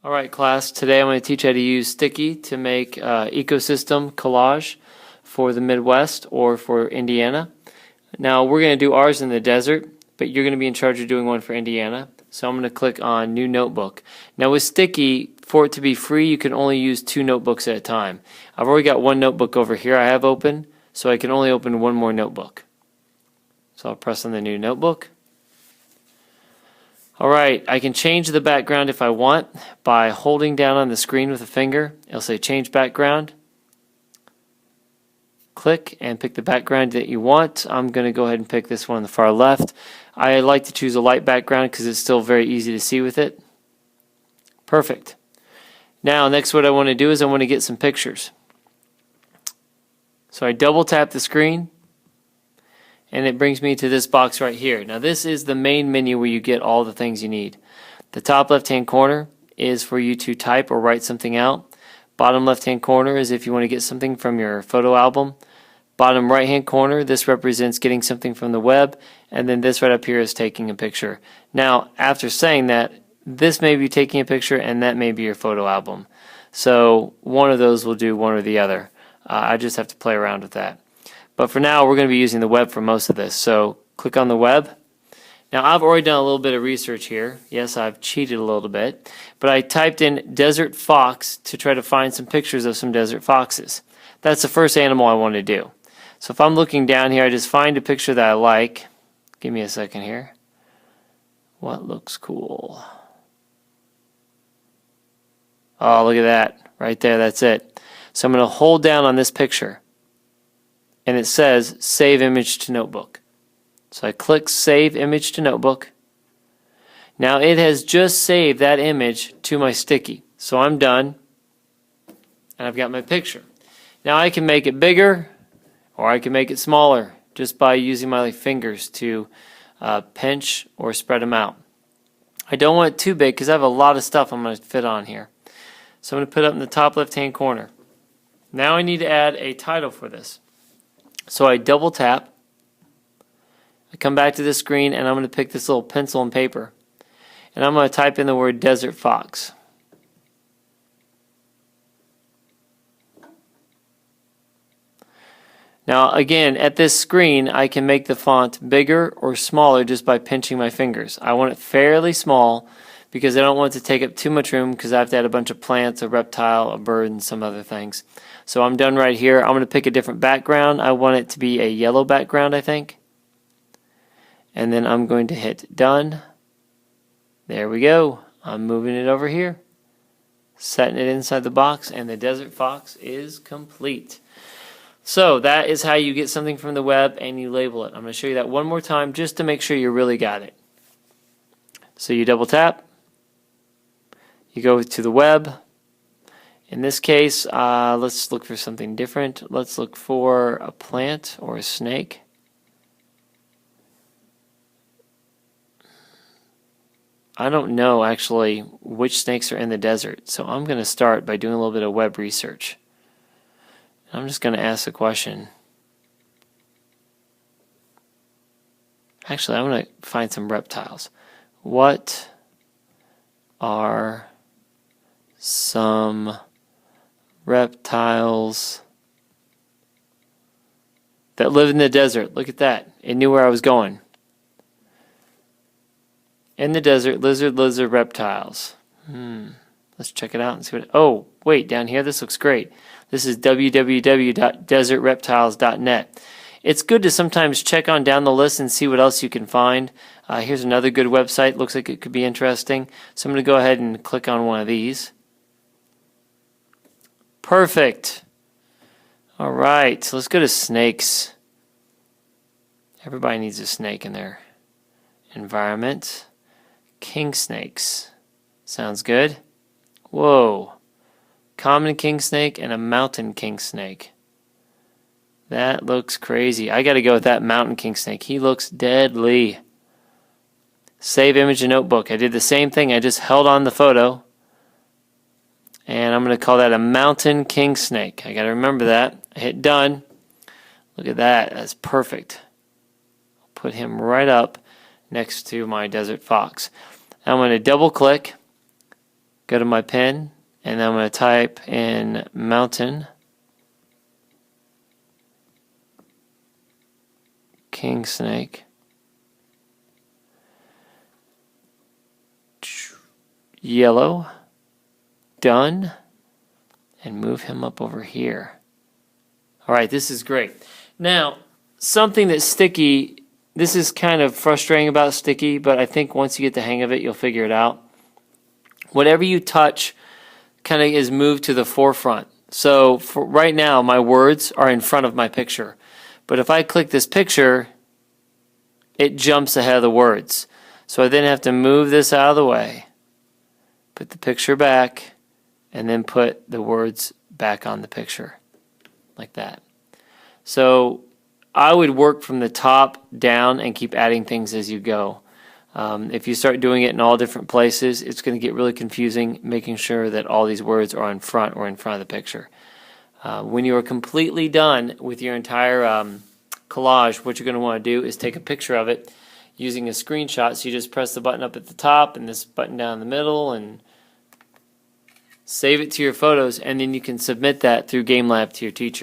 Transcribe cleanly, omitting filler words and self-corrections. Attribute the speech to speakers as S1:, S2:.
S1: Alright class, today I'm going to teach you how to use Sticky to make ecosystem collage for the Midwest or for Indiana. Now we're going to do ours in the desert, but you're going to be in charge of doing one for Indiana. So I'm going to click on New Notebook. Now with Sticky, for it to be free, you can only use 2 notebooks at a time. I've already got one notebook over here I have open, so I can only open one more notebook. So I'll press on the New Notebook. Alright, I can change the background if I want by holding down on the screen with a finger. It'll say change background. Click and pick the background that you want. I'm going to go ahead and pick this one on the far left. I like to choose a light background because it's still very easy to see with it. Perfect. Now next what I want to do is I want to get some pictures. So I double tap the screen and it brings me to this box right here. Now this is the main menu where you get all the things you need. The top left hand corner is for you to type or write something out. Bottom left hand corner is if you want to get something from your photo album. Bottom right hand corner, this represents getting something from the web, and then this right up here is taking a picture. Now after saying that, this may be taking a picture and that may be your photo album. So one of those will do one or the other. I just have to play around with that. But for now, we're going to be using the web for most of this. So click on the web. Now I've already done a little bit of research here. Yes, I've cheated a little bit. But I typed in desert fox to try to find some pictures of some desert foxes. That's the first animal I want to do. So if I'm looking down here, I just find a picture that I like. Give me a second here. What looks cool? Oh, look at that. Right there, that's it. So I'm going to hold down on this picture. And it says Save Image to Notebook. So I click Save Image to Notebook. Now it has just saved that image to my Sticky. So I'm done. And I've got my picture. Now I can make it bigger or I can make it smaller just by using my fingers to pinch or spread them out. I don't want it too big because I have a lot of stuff I'm going to fit on here. So I'm going to put it up in the top left hand corner. Now I need to add a title for this. So I double tap, I come back to this screen and I'm going to pick this little pencil and paper and I'm going to type in the word desert fox. Now again, at this screen I can make the font bigger or smaller just by pinching my fingers. I want it fairly small because I don't want it to take up too much room because I have to add a bunch of plants, a reptile, a bird, and some other things. So I'm done right here. I'm going to pick a different background. I want it to be a yellow background, I think. And then I'm going to hit done. There we go. I'm moving it over here. Setting it inside the box, and the desert fox is complete. So that is how you get something from the web and you label it. I'm going to show you that one more time just to make sure you really got it. So you double tap. You go to the web. In this case, let's look for something different. Let's look for a plant or a snake. I don't know actually which snakes are in the desert, so I'm going to start by doing a little bit of web research. I'm just going to ask the question. Actually, I'm going to find some reptiles. What are some reptiles that live in the desert? Look at that. It knew where I was going. In the desert, lizard reptiles. Let's check it out and see what... Oh, wait, down here, this looks great. This is www.desertreptiles.net. It's good to sometimes check on down the list and see what else you can find. Here's another good website. Looks like it could be interesting. So I'm going to go ahead and click on one of these. Perfect. All right, so let's go to snakes. Everybody needs a snake in their environment. King snakes. Sounds good. Whoa. Common king snake and a mountain king snake. That looks crazy. I got to go with that mountain king snake. He looks deadly. Save image in notebook. I did the same thing. I just held on the photo. And I'm going to call that a mountain king snake. I got to remember that. I hit done. Look at that. That's perfect. I'll put him right up next to my desert fox. I'm going to double click. go to my pen, and I'm going to type in mountain king snake. Yellow. Done. And move him up over here. All right, this is great. Now, something that's sticky, this is kind of frustrating about sticky, but I think once you get the hang of it, you'll figure it out. Whatever you touch kind of is moved to the forefront. So for right now, my words are in front of my picture. But if I click this picture, it jumps ahead of the words. So I then have to move this out of the way, put the picture back, and then put the words back on the picture, like that. So I would work from the top down and keep adding things as you go. If you start doing it in all different places, it's going to get really confusing, making sure that all these words are in front or in front of the picture. When you are completely done with your entire collage, what you're going to want to do is take a picture of it using a screenshot. So you just press the button up at the top and this button down in the middle and save it to your photos, and then you can submit that through GameLab to your teacher.